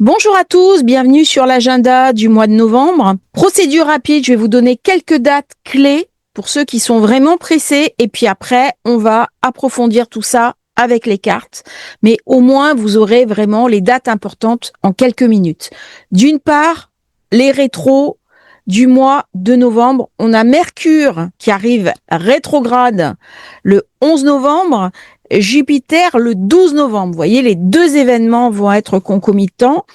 Bonjour à tous, bienvenue sur l'agenda du mois de novembre. Procédure rapide, je vais vous donner quelques dates clés pour ceux qui sont vraiment pressés et puis après, on va approfondir tout ça avec les cartes. Mais au moins, vous aurez vraiment les dates importantes en quelques minutes. D'une part, les rétros du mois de novembre. On a Mercure qui arrive rétrograde le 11 novembre. Jupiter le 12 novembre. Vous voyez, les deux événements vont être concomitants.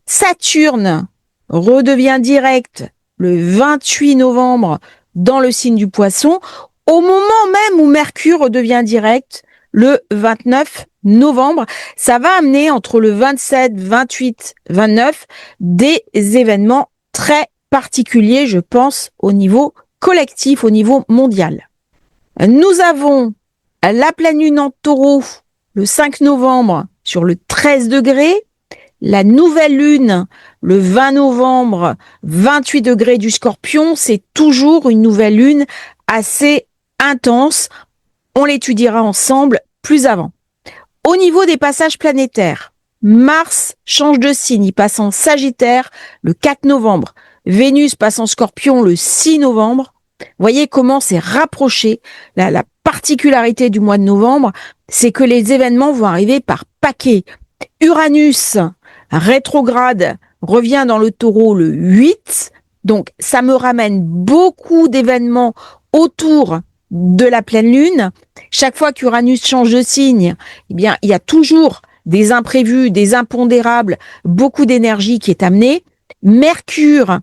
Saturne redevient direct le 28 novembre dans le signe du Poisson, au moment même où Mercure redevient direct le 29 novembre. Ça va amener entre le 27, 28, 29 des événements très particuliers, je pense, au niveau collectif, au niveau mondial. Nous avons la pleine lune en Taureau le 5 novembre sur le 13 degrés. La nouvelle lune le 20 novembre, 28 degrés du Scorpion. C'est toujours une nouvelle lune assez intense. On l'étudiera ensemble plus avant. Au niveau des passages planétaires, Mars change de signe. Il passe en Sagittaire le 4 novembre. Vénus passe en Scorpion le 6 novembre. Voyez comment c'est rapproché. La particularité du mois de novembre, c'est que les événements vont arriver par paquets. Uranus rétrograde revient dans le Taureau le 8. Donc, ça me ramène beaucoup d'événements autour de la pleine lune. Chaque fois qu'Uranus change de signe, eh bien, il y a toujours des imprévus, des impondérables, beaucoup d'énergie qui est amenée. Mercure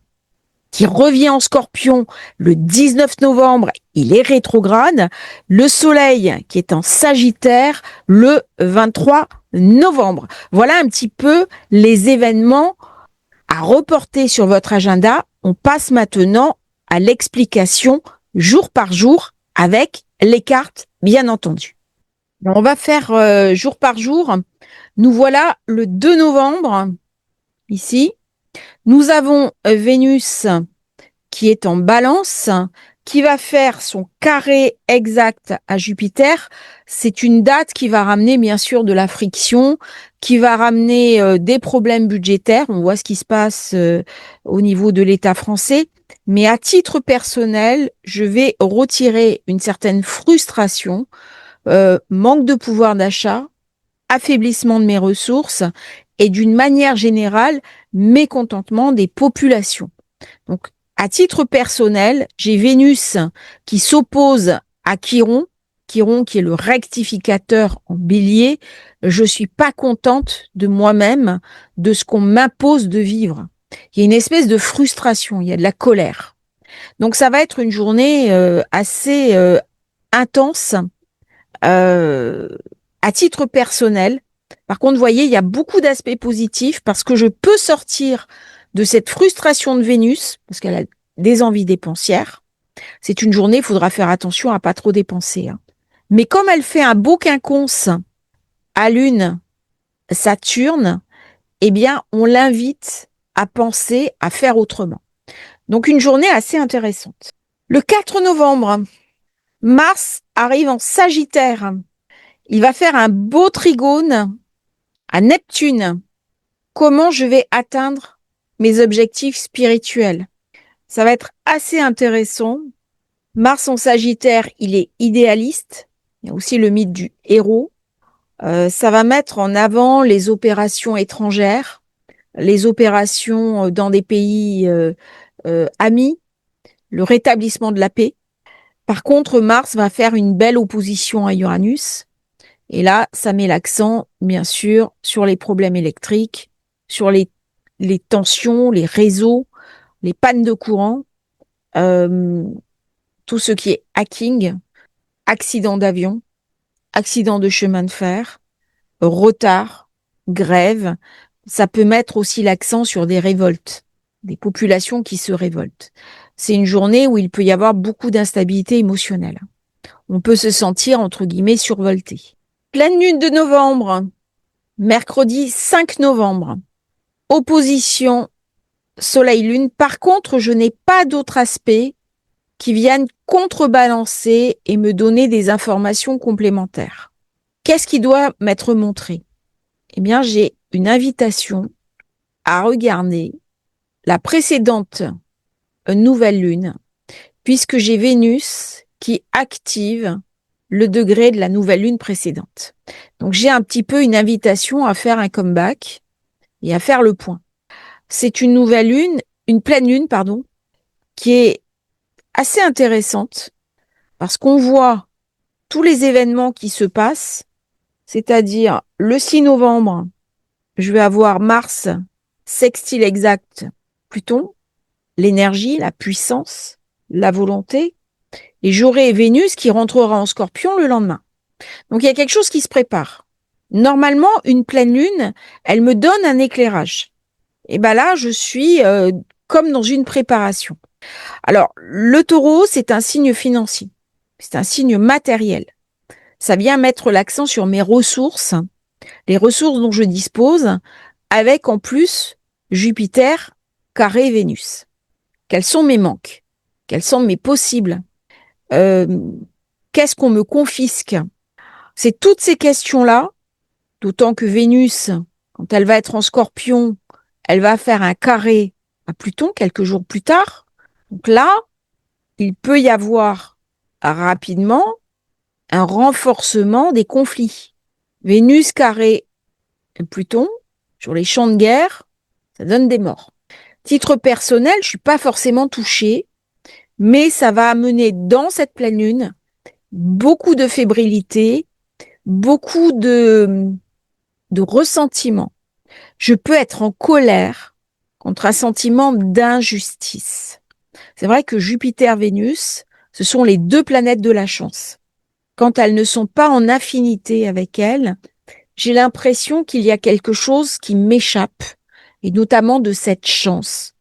qui revient en Scorpion le 19 novembre, il est rétrograde. Le Soleil qui est en Sagittaire le 23 novembre. Voilà un petit peu les événements à reporter sur votre agenda. On passe maintenant à l'explication jour par jour avec les cartes, bien entendu. On va faire jour par jour. Nous voilà le 2 novembre, ici. Nous avons Vénus qui est en Balance, qui va faire son carré exact à Jupiter. C'est une date qui va ramener bien sûr de la friction, qui va ramener des problèmes budgétaires. On voit ce qui se passe au niveau de l'État français. Mais à titre personnel, je vais retirer une certaine frustration, manque de pouvoir d'achat, affaiblissement de mes ressources et d'une manière générale, mécontentement des populations. Donc, à titre personnel, j'ai Vénus qui s'oppose à Chiron, Chiron qui est le rectificateur en bélier. Je suis pas contente de moi-même, de ce qu'on m'impose de vivre. Il y a une espèce de frustration, il y a de la colère. Donc, ça va être une journée assez intense à titre personnel. Par contre, vous voyez, il y a beaucoup d'aspects positifs parce que je peux sortir de cette frustration de Vénus, parce qu'elle a des envies dépensières. C'est une journée, il faudra faire attention à pas trop dépenser. Mais comme elle fait un beau quinconce à Lune, Saturne, eh bien, on l'invite à penser, à faire autrement. Donc, une journée assez intéressante. Le 4 novembre, Mars arrive en Sagittaire. Il va faire un beau trigone à Neptune. Comment je vais atteindre mes objectifs spirituels? Ça va être assez intéressant. Mars en Sagittaire, il est idéaliste. Il y a aussi le mythe du héros. Ça va mettre en avant les opérations étrangères, les opérations dans des pays amis, le rétablissement de la paix. Par contre, Mars va faire une belle opposition à Uranus. Et là, ça met l'accent, bien sûr, sur les problèmes électriques, sur les tensions, les réseaux, les pannes de courant, tout ce qui est hacking, accident d'avion, accident de chemin de fer, retard, grève. Ça peut mettre aussi l'accent sur des révoltes, des populations qui se révoltent. C'est une journée où il peut y avoir beaucoup d'instabilité émotionnelle. On peut se sentir, entre guillemets, survolté. Pleine lune de novembre, mercredi 5 novembre, opposition Soleil-Lune. Par contre, je n'ai pas d'autres aspects qui viennent contrebalancer et me donner des informations complémentaires. Qu'est-ce qui doit m'être montré? Eh bien, j'ai une invitation à regarder la précédente nouvelle lune, puisque j'ai Vénus qui active le degré de la nouvelle lune précédente. Donc j'ai un petit peu une invitation à faire un comeback et à faire le point. C'est une nouvelle lune, une pleine lune, pardon, qui est assez intéressante parce qu'on voit tous les événements qui se passent, c'est-à-dire le 6 novembre, je vais avoir Mars sextile exact Pluton, l'énergie, la puissance, la volonté, et j'aurai Vénus qui rentrera en Scorpion le lendemain. Donc il y a quelque chose qui se prépare. Normalement, une pleine lune, elle me donne un éclairage. Et ben là, je suis comme dans une préparation. Alors, le taureau, c'est un signe financier. C'est un signe matériel. Ça vient mettre l'accent sur mes ressources, les ressources dont je dispose, avec en plus Jupiter carré Vénus. Quels sont mes manques? Quels sont mes possibles? Qu'est-ce qu'on me confisque? C'est toutes ces questions-là, d'autant que Vénus, quand elle va être en Scorpion, elle va faire un carré à Pluton quelques jours plus tard. Donc là, il peut y avoir rapidement un renforcement des conflits. Vénus carré Pluton, sur les champs de guerre, ça donne des morts. Titre personnel, je suis pas forcément touchée, mais ça va amener dans cette pleine lune beaucoup de fébrilité, beaucoup de ressentiment. Je peux être en colère contre un sentiment d'injustice. C'est vrai que Jupiter, Vénus, ce sont les deux planètes de la chance. Quand elles ne sont pas en affinité avec elles, j'ai l'impression qu'il y a quelque chose qui m'échappe, et notamment de cette chance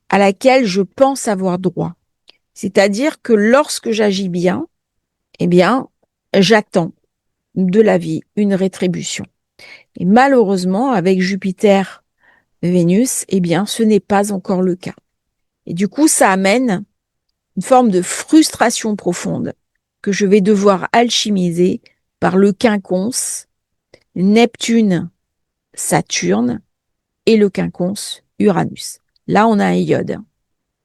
à laquelle je pense avoir droit. C'est-à-dire que lorsque j'agis bien, eh bien, j'attends de la vie une rétribution. Et malheureusement, avec Jupiter, Vénus, eh bien, ce n'est pas encore le cas. Et du coup, ça amène une forme de frustration profonde que je vais devoir alchimiser par le quinconce Neptune, Saturne et le quinconce Uranus. Là, on a un iode.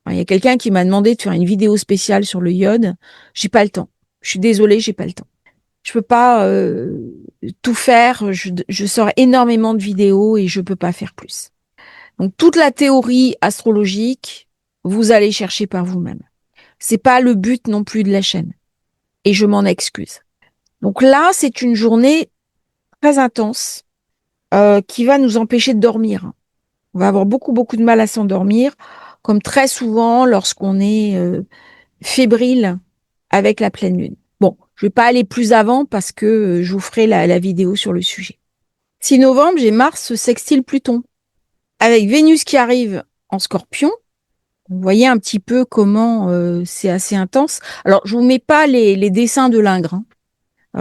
Il y a quelqu'un qui m'a demandé de faire une vidéo spéciale sur le iode. J'ai pas le temps. Je suis désolée, j'ai pas le temps. Je peux pas tout faire. Je sors énormément de vidéos et je peux pas faire plus. Donc toute la théorie astrologique, vous allez chercher par vous-même. C'est pas le but non plus de la chaîne. Et je m'en excuse. Donc là, c'est une journée très intense qui va nous empêcher de dormir. On va avoir beaucoup de mal à s'endormir, comme très souvent lorsqu'on est fébrile avec la pleine lune. Bon, je vais pas aller plus avant parce que je vous ferai la vidéo sur le sujet. 6 novembre, j'ai Mars sextile Pluton. Avec Vénus qui arrive en Scorpion, vous voyez un petit peu comment c'est assez intense. Alors, je vous mets pas les dessins de l'Ingres.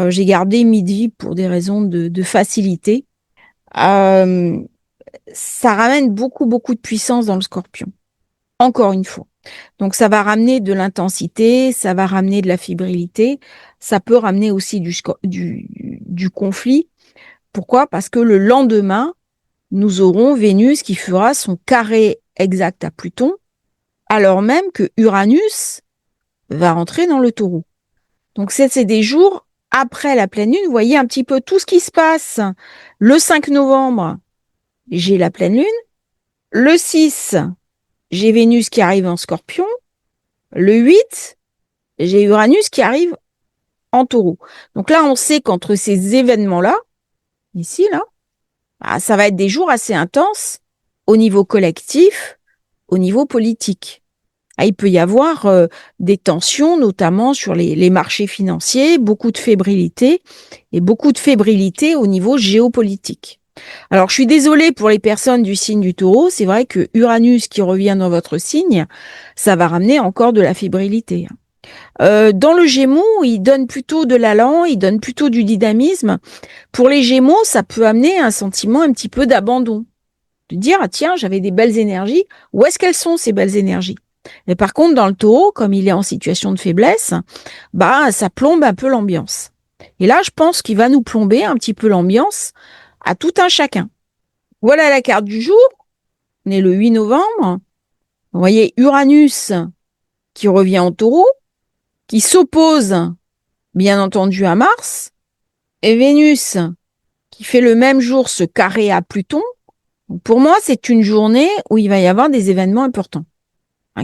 J'ai gardé midi pour des raisons de facilité. Ça ramène beaucoup de puissance dans le Scorpion. Encore une fois. Donc, ça va ramener de l'intensité, ça va ramener de la fébrilité, ça peut ramener aussi du conflit. Pourquoi? Parce que le lendemain, nous aurons Vénus qui fera son carré exact à Pluton, alors même que Uranus va rentrer dans le taureau. Donc, c'est des jours après la pleine lune. Vous voyez un petit peu tout ce qui se passe. Le 5 novembre, j'ai la pleine lune. Le 6, j'ai Vénus qui arrive en Scorpion. Le 8, j'ai Uranus qui arrive en taureau. Donc là, on sait qu'entre ces événements-là, ici, là, bah, ça va être des jours assez intenses au niveau collectif, au niveau politique. Ah, il peut y avoir des tensions, notamment sur les marchés financiers, beaucoup de fébrilité et beaucoup de fébrilité au niveau géopolitique. Alors, je suis désolée pour les personnes du signe du taureau. C'est vrai que Uranus qui revient dans votre signe, ça va ramener encore de la fébrilité. Dans le Gémeaux, il donne plutôt de l'allant, il donne plutôt du dynamisme. Pour les Gémeaux, ça peut amener un sentiment un petit peu d'abandon. De dire, ah tiens, j'avais des belles énergies. Où est-ce qu'elles sont, ces belles énergies? Mais par contre, dans le taureau, comme il est en situation de faiblesse, bah, ça plombe un peu l'ambiance. Et là, je pense qu'il va nous plomber un petit peu l'ambiance à tout un chacun. Voilà la carte du jour. On est le 8 novembre. Vous voyez Uranus qui revient en Taureau, qui s'oppose, bien entendu, à Mars, et Vénus qui fait le même jour ce carré à Pluton. Donc pour moi, c'est une journée où il va y avoir des événements importants.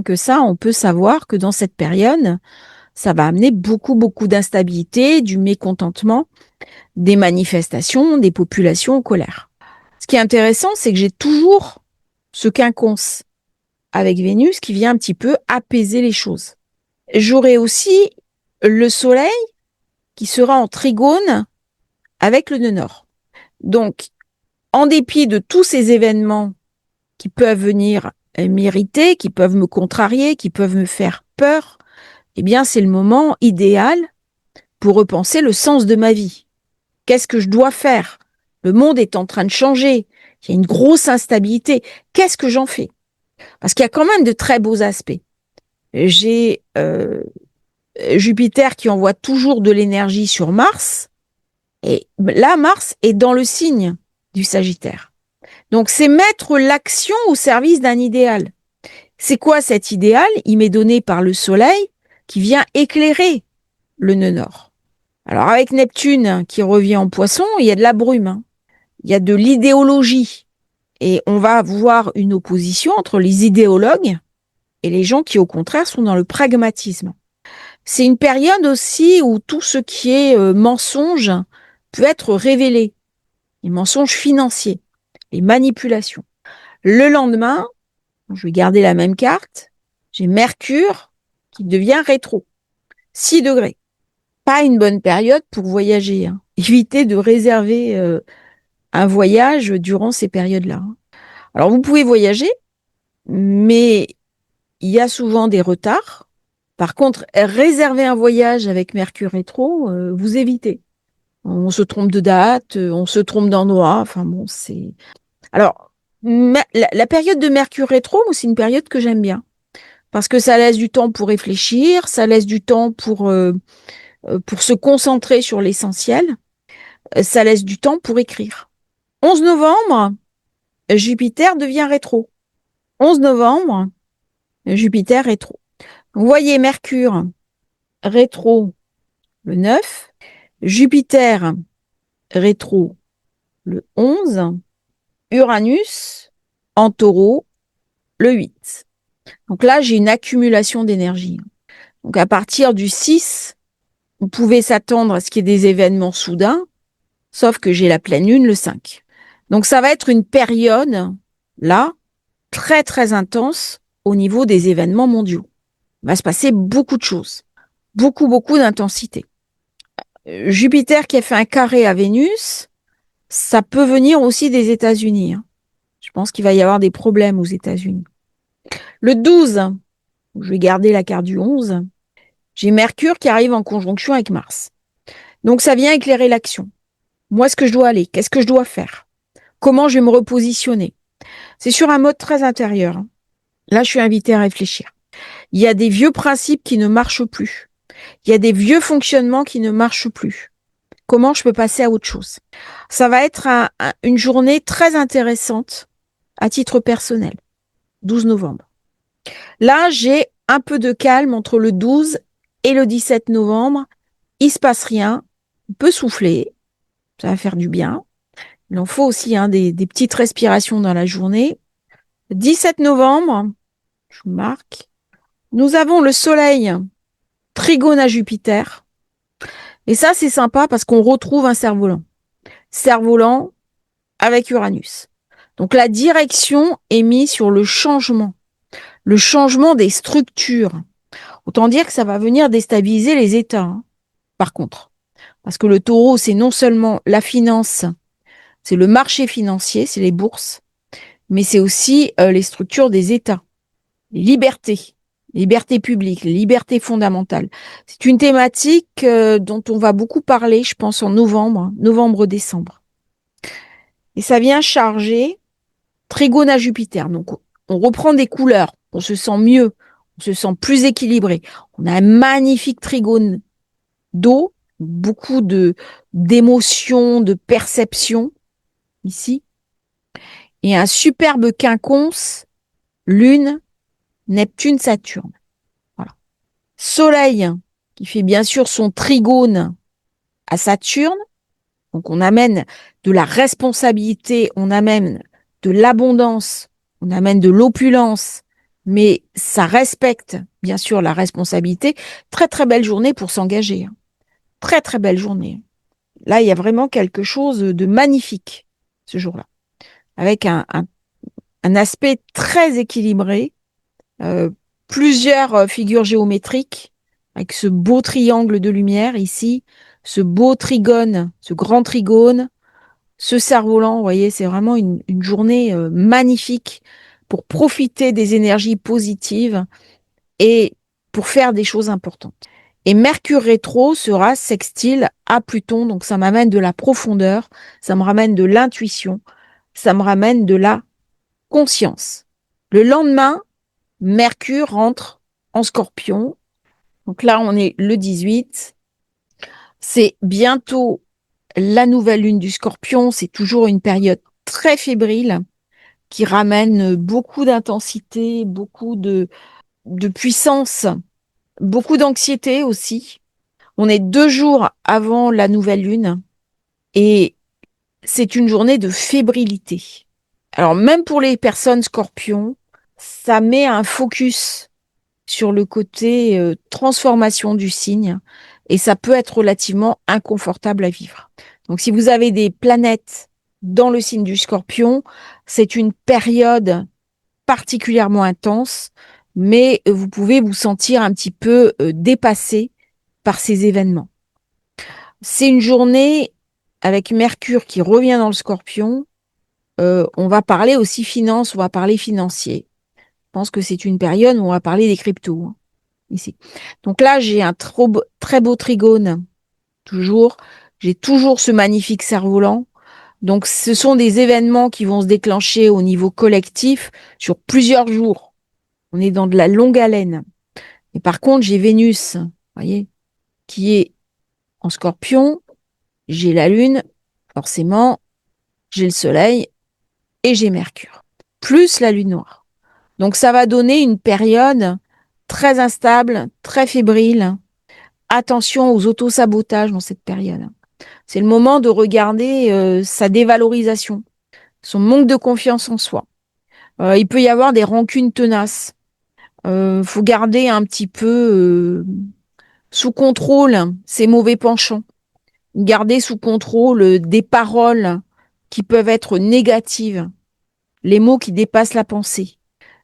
Que ça, on peut savoir que dans cette période, ça va amener beaucoup, beaucoup d'instabilité, du mécontentement, des manifestations, des populations en colère. Ce qui est intéressant, c'est que j'ai toujours ce quinconce avec Vénus qui vient un petit peu apaiser les choses. J'aurai aussi le Soleil qui sera en trigone avec le nœud nord. Donc, en dépit de tous ces événements qui peuvent venir m'irriter, qui peuvent me contrarier, qui peuvent me faire peur, eh bien, c'est le moment idéal pour repenser le sens de ma vie. Qu'est-ce que je dois faire? Le monde est en train de changer. Il y a une grosse instabilité. Qu'est-ce que j'en fais? Parce qu'il y a quand même de très beaux aspects. J'ai Jupiter qui envoie toujours de l'énergie sur Mars. Et là, Mars est dans le signe du Sagittaire. Donc, c'est mettre l'action au service d'un idéal. C'est quoi cet idéal? Il m'est donné par le Soleil qui vient éclairer le nœud nord. Alors, avec Neptune qui revient en Poisson, il y a de la brume, il y a de l'idéologie. Et on va voir une opposition entre les idéologues et les gens qui, au contraire, sont dans le pragmatisme. C'est une période aussi où tout ce qui est mensonge peut être révélé. Les mensonges financiers, les manipulations. Le lendemain, je vais garder la même carte, j'ai Mercure qui devient rétro. 6 degrés. Pas une bonne période pour voyager. Évitez de réserver un voyage durant ces périodes-là. Alors, vous pouvez voyager, mais il y a souvent des retards. Par contre, réserver un voyage avec Mercure rétro, vous évitez. On se trompe de date, on se trompe d'endroit. Enfin bon, c'est... Alors, la période de Mercure rétro, c'est une période que j'aime bien. Parce que ça laisse du temps pour réfléchir, ça laisse du temps pour se concentrer sur l'essentiel, ça laisse du temps pour écrire. 11 novembre, Jupiter devient rétro. 11 novembre, Jupiter rétro. Vous voyez Mercure rétro le 9, Jupiter rétro le 11, Uranus en taureau le 8. Donc là, j'ai une accumulation d'énergie. Donc à partir du 6, vous pouvez s'attendre à ce qu'il y ait des événements soudains, sauf que j'ai la pleine lune le 5. Donc ça va être une période, là, très très intense au niveau des événements mondiaux. Il va se passer beaucoup de choses, beaucoup d'intensité. Jupiter qui a fait un carré à Vénus, ça peut venir aussi des États-Unis. Je pense qu'il va y avoir des problèmes aux États-Unis. Le 12, je vais garder la carte du 11, j'ai Mercure qui arrive en conjonction avec Mars. Donc ça vient éclairer l'action. Moi, est-ce que je dois aller? Qu'est-ce que je dois faire? Comment je vais me repositionner? C'est sur un mode très intérieur. Là, je suis invitée à réfléchir. Il y a des vieux principes qui ne marchent plus. Il y a des vieux fonctionnements qui ne marchent plus. Comment je peux passer à autre chose? Ça va être une journée très intéressante à titre personnel. 12 novembre. Là, j'ai un peu de calme entre le 12 et le 17 novembre. Il se passe rien. On peut souffler. Ça va faire du bien. Il en faut aussi des petites respirations dans la journée. 17 novembre, je vous marque, nous avons le Soleil trigone à Jupiter. Et ça, c'est sympa parce qu'on retrouve un cerf-volant. Cerf-volant avec Uranus. Donc la direction est mise sur le changement des structures. Autant dire que ça va venir déstabiliser les États, par contre. Parce que le taureau, c'est non seulement la finance, c'est le marché financier, c'est les bourses, mais c'est aussi les structures des États, les libertés publiques, les libertés fondamentales. C'est une thématique dont on va beaucoup parler, je pense, en novembre-décembre. Et ça vient charger trigone à Jupiter. Donc, on reprend des couleurs, on se sent mieux, on se sent plus équilibré. On a un magnifique trigone d'eau, beaucoup d'émotions, de perceptions ici. et un superbe quinconce, Lune, Neptune, Saturne. Voilà. Soleil, qui fait bien sûr son trigone à Saturne. Donc on amène de la responsabilité, on amène de l'abondance, on amène de l'opulence, mais ça respecte bien sûr la responsabilité. Très très belle journée pour s'engager. Très très belle journée. Là, il y a vraiment quelque chose de magnifique ce jour-là, avec un aspect très équilibré, euh, plusieurs figures géométriques, avec ce beau triangle de lumière ici, ce beau trigone, ce grand trigone, ce cerf-volant. Vous voyez, c'est vraiment une journée magnifique pour profiter des énergies positives et pour faire des choses importantes. Et Mercure rétro sera sextile à Pluton, donc ça m'amène de la profondeur, ça me ramène de l'intuition, ça me ramène de la conscience. Le lendemain, Mercure rentre en Scorpion. Donc là, on est le 18. C'est bientôt la nouvelle lune du Scorpion. C'est toujours une période très fébrile qui ramène beaucoup d'intensité, beaucoup de puissance, beaucoup d'anxiété aussi. On est 2 jours avant la nouvelle lune et c'est une journée de fébrilité. Alors même pour les personnes scorpions, ça met un focus sur le côté transformation du signe et ça peut être relativement inconfortable à vivre. Donc si vous avez des planètes dans le signe du Scorpion, c'est une période particulièrement intense, mais vous pouvez vous sentir un petit peu dépassé par ces événements. C'est une journée avec Mercure qui revient dans le Scorpion. On va parler aussi finance, on va parler financier. Je pense que c'est une période où on va parler des cryptos, hein, ici. Donc là, j'ai un très beau trigone, toujours. J'ai toujours ce magnifique cerf-volant. Donc, ce sont des événements qui vont se déclencher au niveau collectif sur plusieurs jours. On est dans de la longue haleine. Et par contre, j'ai Vénus, voyez, qui est en Scorpion. J'ai la Lune, forcément, j'ai le Soleil et j'ai Mercure, plus la Lune noire. Donc, ça va donner une période très instable, très fébrile. Attention aux autosabotages dans cette période. C'est le moment de regarder sa dévalorisation, son manque de confiance en soi. Il peut y avoir des rancunes tenaces. Faut garder un petit peu sous contrôle ses mauvais penchants. Garder sous contrôle des paroles qui peuvent être négatives. Les mots qui dépassent la pensée.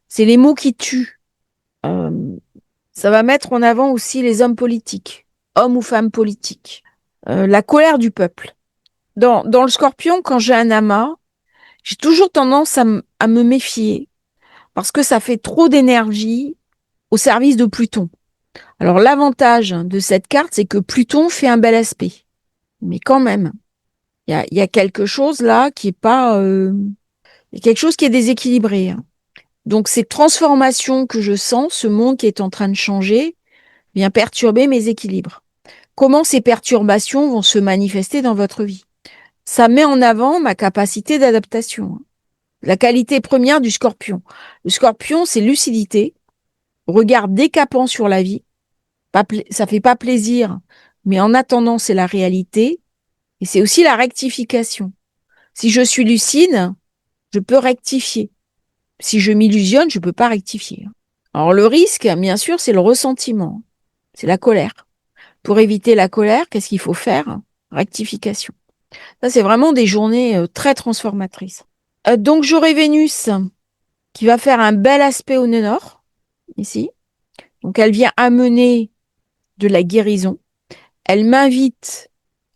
C'est les mots qui tuent. Euh, Ça va mettre en avant aussi les hommes politiques, hommes ou femmes politiques. La colère du peuple. Dans le Scorpion, quand j'ai un amas, j'ai toujours tendance à me méfier parce que ça fait trop d'énergie au service de Pluton. Alors l'avantage de cette carte, c'est que Pluton fait un bel aspect. Mais quand même, il y a quelque chose là qui est pas... il y a quelque chose qui est déséquilibré, hein. Donc ces transformations que je sens, ce monde qui est en train de changer, vient perturber mes équilibres. Comment ces perturbations vont se manifester dans votre vie? Ça met en avant ma capacité d'adaptation, hein. La qualité première du Scorpion. Le Scorpion, c'est lucidité, regard décapant sur la vie. Ça fait pas plaisir, mais en attendant, c'est la réalité. Et c'est aussi la rectification. Si je suis lucide, je peux rectifier. Si je m'illusionne, je peux pas rectifier. Alors le risque, bien sûr, c'est le ressentiment. C'est la colère. Pour éviter la colère, qu'est-ce qu'il faut faire? Rectification. Ça, c'est vraiment des journées très transformatrices. Donc j'aurai Vénus qui va faire un bel aspect au nœud nord, ici. Donc elle vient amener de la guérison. Elle m'invite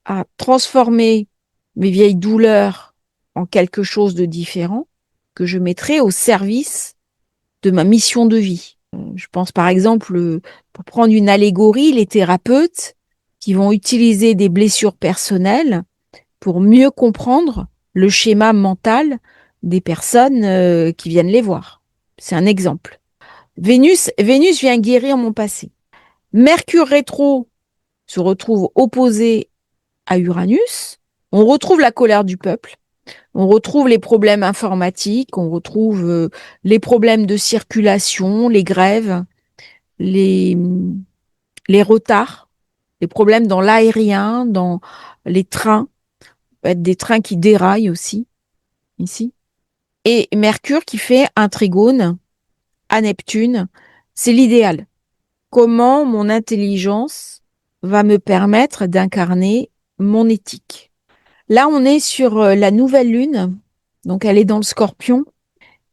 à transformer mes vieilles douleurs en quelque chose de différent que je mettrai au service de ma mission de vie. Je pense par exemple, pour prendre une allégorie, les thérapeutes qui vont utiliser des blessures personnelles pour mieux comprendre le schéma mental des personnes qui viennent les voir. C'est un exemple. Vénus vient guérir mon passé. Mercure rétro se retrouve opposé à Uranus. On retrouve la colère du peuple. On retrouve les problèmes informatiques, on retrouve les problèmes de circulation, les grèves, les, les retards, les problèmes dans l'aérien, dans les trains, peut être des trains qui déraillent aussi, ici. Et Mercure qui fait un trigone à Neptune, c'est l'idéal. Comment mon intelligence va me permettre d'incarner mon éthique. Là, on est sur la nouvelle lune, donc elle est dans le Scorpion,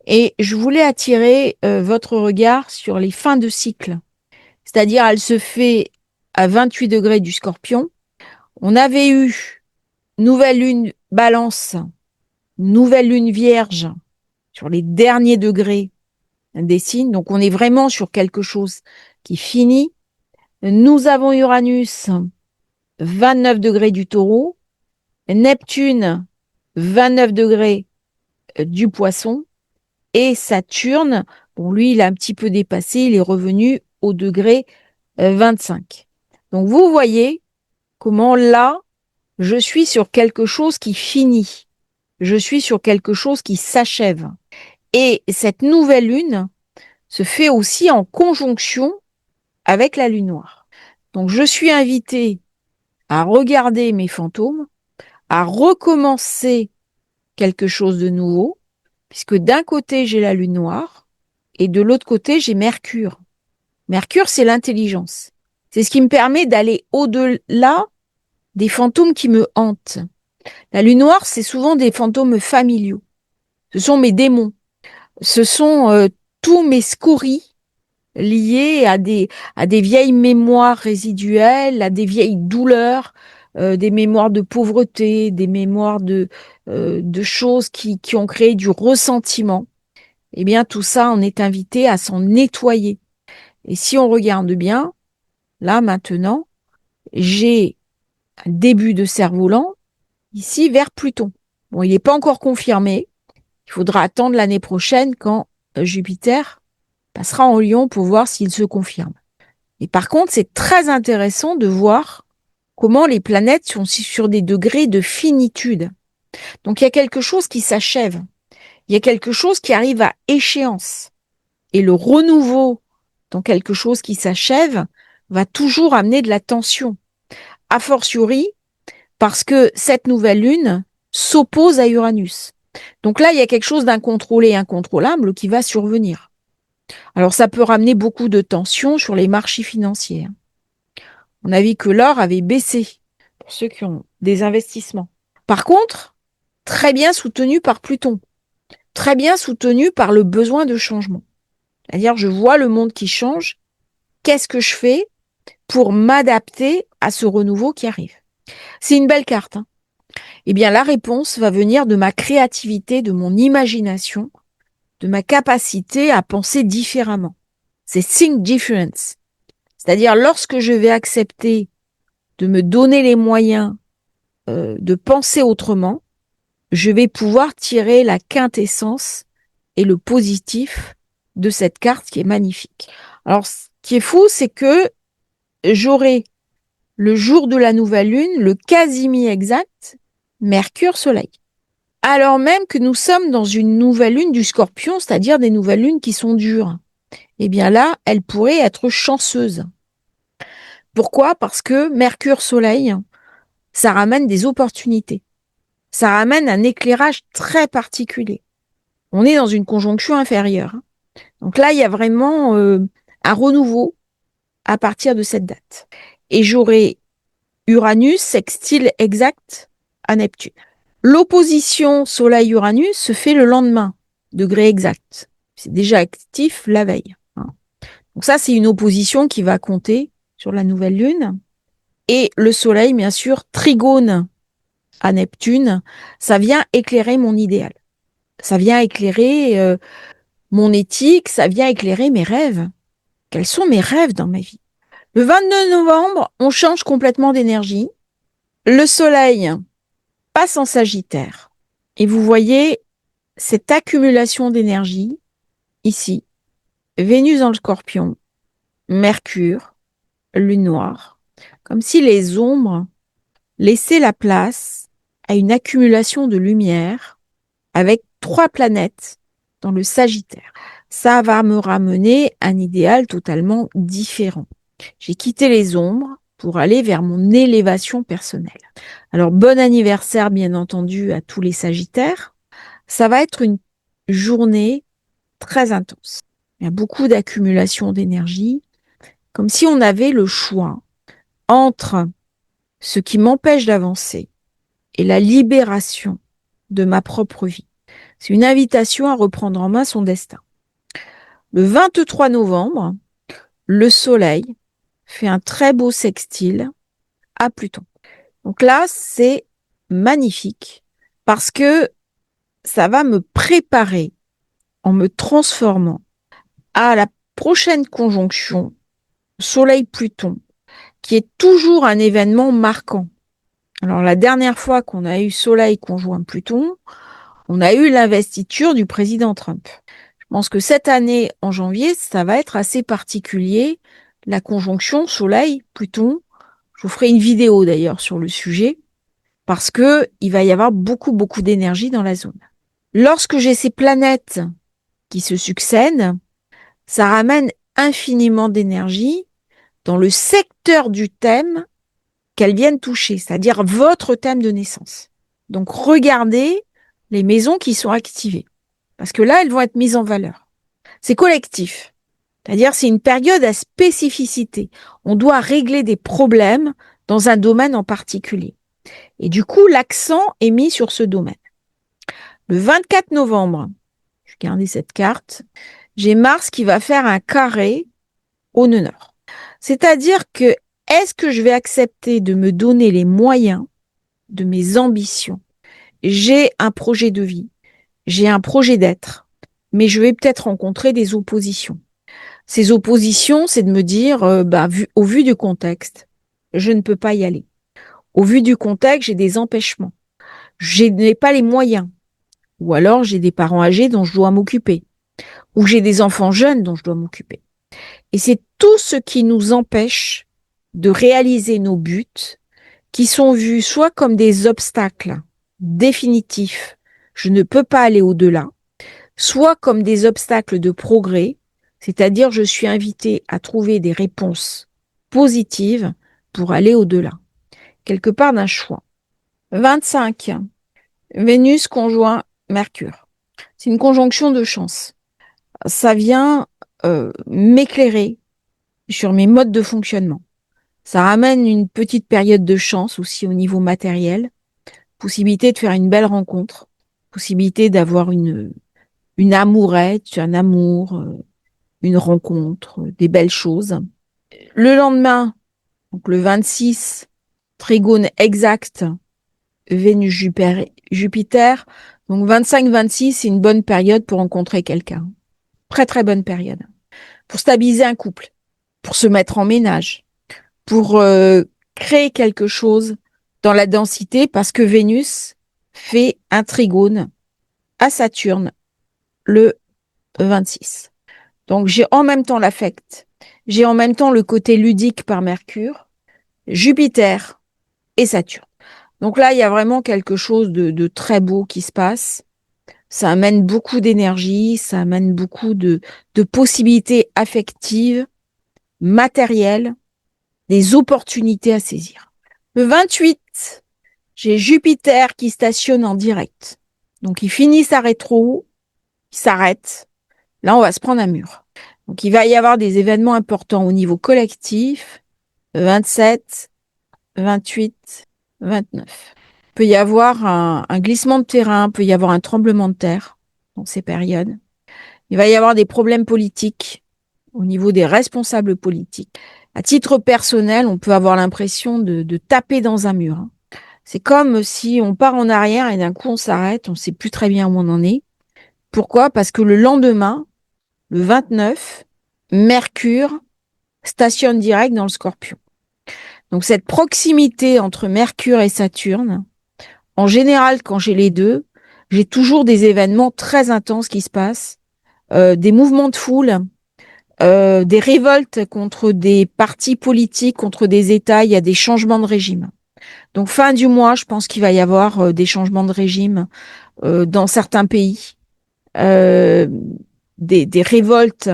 et je voulais attirer votre regard sur les fins de cycle. C'est-à-dire, elle se fait à 28 degrés du Scorpion. On avait eu nouvelle lune Balance, nouvelle lune Vierge sur les derniers degrés des signes. Donc, on est vraiment sur quelque chose qui finit. Nous avons Uranus, 29 degrés du Taureau, Neptune, 29 degrés du Poisson, et Saturne, bon, lui, il a un petit peu dépassé, il est revenu au degré 25. Donc, vous voyez comment là, je suis sur quelque chose qui finit. Je suis sur quelque chose qui s'achève. Et cette nouvelle lune se fait aussi en conjonction avec la lune noire. Donc, je suis invitée à regarder mes fantômes, à recommencer quelque chose de nouveau, puisque d'un côté, j'ai la lune noire et de l'autre côté, j'ai Mercure. Mercure, c'est l'intelligence. C'est ce qui me permet d'aller au-delà des fantômes qui me hantent. La lune noire, c'est souvent des fantômes familiaux. Ce sont mes démons. Ce sont tous mes scories liés à des vieilles mémoires résiduelles, à des vieilles douleurs, des mémoires de pauvreté, des mémoires de choses qui ont créé du ressentiment. Eh bien, tout ça, on est invité à s'en nettoyer. Et si on regarde bien, là, maintenant, j'ai un début de cerf-volant ici vers Pluton. Bon, il n'est pas encore confirmé. Il faudra attendre l'année prochaine quand Jupiter passera en Lion pour voir s'il se confirme. Et par contre, c'est très intéressant de voir comment les planètes sont sur des degrés de finitude. Donc, il y a quelque chose qui s'achève. Il y a quelque chose qui arrive à échéance. Et le renouveau dans quelque chose qui s'achève va toujours amener de la tension. A fortiori, parce que cette nouvelle lune s'oppose à Uranus. Donc là, il y a quelque chose d'incontrôlé, incontrôlable qui va survenir. Alors ça peut ramener beaucoup de tensions sur les marchés financiers. On a vu que l'or avait baissé pour ceux qui ont des investissements. Par contre, très bien soutenu par Pluton, très bien soutenu par le besoin de changement. C'est-à-dire, je vois le monde qui change. Qu'est-ce que je fais pour m'adapter à ce renouveau qui arrive? C'est une belle carte. Eh bien, la réponse va venir de ma créativité, de mon imagination, de ma capacité à penser différemment. C'est think difference. C'est-à-dire, lorsque je vais accepter de me donner les moyens de penser autrement, je vais pouvoir tirer la quintessence et le positif de cette carte qui est magnifique. Alors, ce qui est fou, c'est que j'aurai le jour de la nouvelle lune, le quasimi exact, Mercure-Soleil. Alors même que nous sommes dans une nouvelle lune du Scorpion, c'est-à-dire des nouvelles lunes qui sont dures. Eh bien là, elle pourrait être chanceuse. Pourquoi? Parce que Mercure-Soleil, ça ramène des opportunités. Ça ramène un éclairage très particulier. On est dans une conjonction inférieure. Donc là, il y a vraiment un renouveau à partir de cette date. Et j'aurai Uranus sextile exact à Neptune. L'opposition Soleil-Uranus se fait le lendemain, degré exact. C'est déjà actif la veille. Donc ça, c'est une opposition qui va compter sur la nouvelle lune. Et le Soleil, bien sûr, trigone à Neptune, ça vient éclairer mon idéal. Ça vient éclairer mon éthique, ça vient éclairer mes rêves. Quels sont mes rêves dans ma vie? Le 22 novembre, on change complètement d'énergie. Le Soleil passe en Sagittaire. Et vous voyez cette accumulation d'énergie ici. Vénus dans le Scorpion, Mercure, Lune noire. Comme si les ombres laissaient la place à une accumulation de lumière avec 3 planètes dans le Sagittaire. Ça va me ramener un idéal totalement différent. J'ai quitté les ombres pour aller vers mon élévation personnelle. Alors, bon anniversaire, bien entendu, à tous les Sagittaires. Ça va être une journée très intense. Il y a beaucoup d'accumulation d'énergie, comme si on avait le choix entre ce qui m'empêche d'avancer et la libération de ma propre vie. C'est une invitation à reprendre en main son destin. Le 23 novembre, le Soleil fait un très beau sextile à Pluton. Donc là, c'est magnifique parce que ça va me préparer en me transformant à la prochaine conjonction Soleil-Pluton, qui est toujours un événement marquant. Alors la dernière fois qu'on a eu Soleil conjoint Pluton, on a eu l'investiture du président Trump. Je pense que cette année, en janvier, ça va être assez particulier, la conjonction Soleil-Pluton. Je vous ferai une vidéo d'ailleurs sur le sujet, parce que il va y avoir beaucoup d'énergie dans la zone. Lorsque j'ai ces planètes qui se succèdent, ça ramène infiniment d'énergie dans le secteur du thème qu'elles viennent toucher, c'est-à-dire votre thème de naissance. Donc regardez les maisons qui sont activées, parce que là, elles vont être mises en valeur. C'est collectif, c'est-à-dire c'est une période à spécificité. On doit régler des problèmes dans un domaine en particulier. Et du coup, l'accent est mis sur ce domaine. Le 24 novembre, je vais garder cette carte, j'ai Mars qui va faire un carré au nœud nord. C'est-à-dire que est-ce que je vais accepter de me donner les moyens de mes ambitions? J'ai un projet de vie, j'ai un projet d'être, mais je vais peut-être rencontrer des oppositions. Ces oppositions, c'est de me dire, au vu du contexte, je ne peux pas y aller. Au vu du contexte, j'ai des empêchements. Je n'ai pas les moyens. Ou alors, j'ai des parents âgés dont je dois m'occuper. Ou j'ai des enfants jeunes dont je dois m'occuper. Et c'est tout ce qui nous empêche de réaliser nos buts, qui sont vus soit comme des obstacles définitifs, je ne peux pas aller au-delà, soit comme des obstacles de progrès, c'est-à-dire je suis invité à trouver des réponses positives pour aller au-delà, quelque part d'un choix. 25. Vénus conjoint Mercure. C'est une conjonction de chance. Ça vient m'éclairer sur mes modes de fonctionnement. Ça ramène une petite période de chance aussi au niveau matériel, possibilité de faire une belle rencontre, possibilité d'avoir une amourette, un amour, une rencontre, des belles choses. Le lendemain, donc le 26, trigone exact, Vénus-Jupiter. Donc 25-26, c'est une bonne période pour rencontrer quelqu'un. Très bonne période. Pour stabiliser un couple, pour se mettre en ménage, pour créer quelque chose dans la densité, parce que Vénus fait un trigone à Saturne le 26. Donc j'ai en même temps l'affect, j'ai en même temps le côté ludique par Mercure, Jupiter et Saturne. Donc là, il y a vraiment quelque chose de très beau qui se passe. Ça amène beaucoup d'énergie, ça amène beaucoup de possibilités affectives, matérielles, des opportunités à saisir. Le 28, j'ai Jupiter qui stationne en direct. Donc il finit sa rétro, il s'arrête. Là, on va se prendre un mur. Donc il va y avoir des événements importants au niveau collectif, 27, 28, 29. Il peut y avoir un glissement de terrain, il peut y avoir un tremblement de terre dans ces périodes. Il va y avoir des problèmes politiques au niveau des responsables politiques. À titre personnel, on peut avoir l'impression de taper dans un mur. C'est comme si on part en arrière et d'un coup on s'arrête, on ne sait plus très bien où on en est. Pourquoi? Parce que le lendemain, le 29, Mercure stationne direct dans le Scorpion. Donc cette proximité entre Mercure et Saturne, en général, quand j'ai les deux, j'ai toujours des événements très intenses qui se passent, des mouvements de foule, des révoltes contre des partis politiques, contre des États, il y a des changements de régime. Donc fin du mois, je pense qu'il va y avoir des changements de régime dans certains pays, euh, des révoltes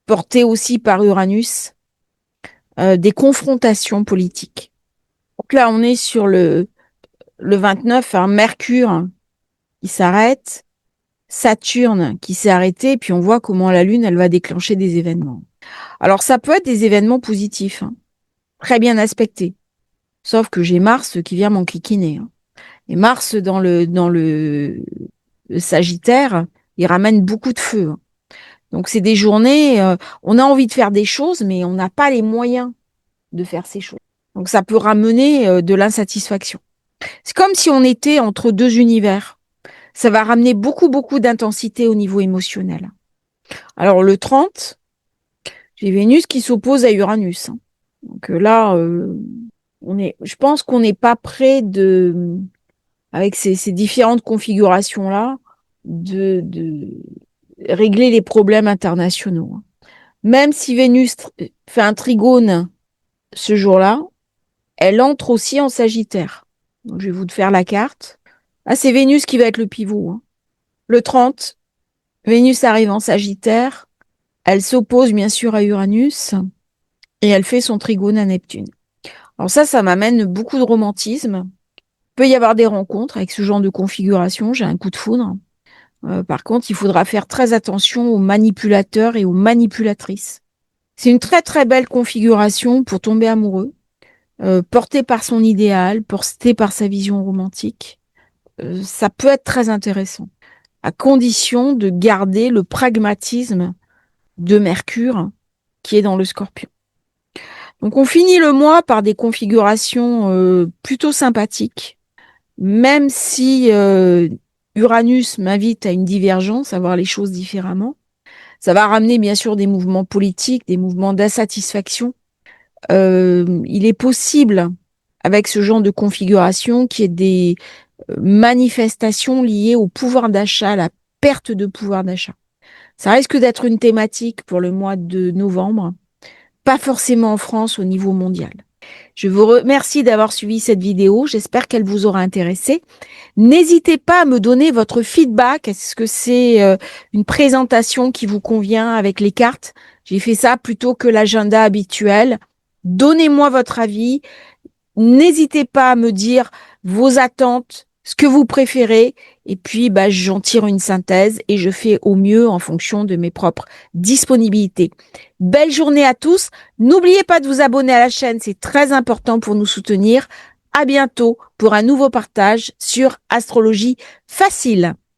portées aussi par Uranus, des confrontations politiques. Donc là, on est sur le 29, hein, Mercure qui s'arrête, Saturne qui s'est arrêté, et puis on voit comment la Lune, elle va déclencher des événements. Alors ça peut être des événements positifs, hein, très bien aspectés, sauf que j'ai Mars qui vient m'enquiquiner, hein. Et Mars le Sagittaire, il ramène beaucoup de feu, hein. Donc c'est des journées, on a envie de faire des choses, mais on n'a pas les moyens de faire ces choses. Donc ça peut ramener de l'insatisfaction. C'est comme si on était entre deux univers. Ça va ramener beaucoup, beaucoup d'intensité au niveau émotionnel. Alors le 30, j'ai Vénus qui s'oppose à Uranus, hein. Donc là, je pense qu'on n'est pas prêt avec ces différentes configurations-là, de régler les problèmes internationaux, hein. Même si Vénus fait un trigone ce jour-là, elle entre aussi en Sagittaire. Donc, je vais vous faire la carte. Ah, c'est Vénus qui va être le pivot, hein. Le 30, Vénus arrive en Sagittaire. Elle s'oppose bien sûr à Uranus et elle fait son trigone à Neptune. Alors ça m'amène beaucoup de romantisme. Il peut y avoir des rencontres avec ce genre de configuration. J'ai un coup de foudre. Par contre, il faudra faire très attention aux manipulateurs et aux manipulatrices. C'est une très très belle configuration pour tomber amoureux, porté par son idéal, porté par sa vision romantique. Ça peut être très intéressant, à condition de garder le pragmatisme de Mercure qui est dans le Scorpion. Donc on finit le mois par des configurations plutôt sympathiques, même si Uranus m'invite à une divergence, à voir les choses différemment. Ça va ramener bien sûr des mouvements politiques, des mouvements d'insatisfaction. Il est possible, avec ce genre de configuration, qu'il y ait des manifestations liées au pouvoir d'achat, à la perte de pouvoir d'achat. Ça risque d'être une thématique pour le mois de novembre, pas forcément en France, au niveau mondial. Je vous remercie d'avoir suivi cette vidéo. J'espère qu'elle vous aura intéressé. N'hésitez pas à me donner votre feedback. Est-ce que c'est une présentation qui vous convient avec les cartes? J'ai fait ça plutôt que l'agenda habituel. Donnez-moi votre avis. N'hésitez pas à me dire vos attentes, ce que vous préférez. Et puis, j'en tire une synthèse et je fais au mieux en fonction de mes propres disponibilités. Belle journée à tous. N'oubliez pas de vous abonner à la chaîne. C'est très important pour nous soutenir. À bientôt pour un nouveau partage sur Astrologie Facile.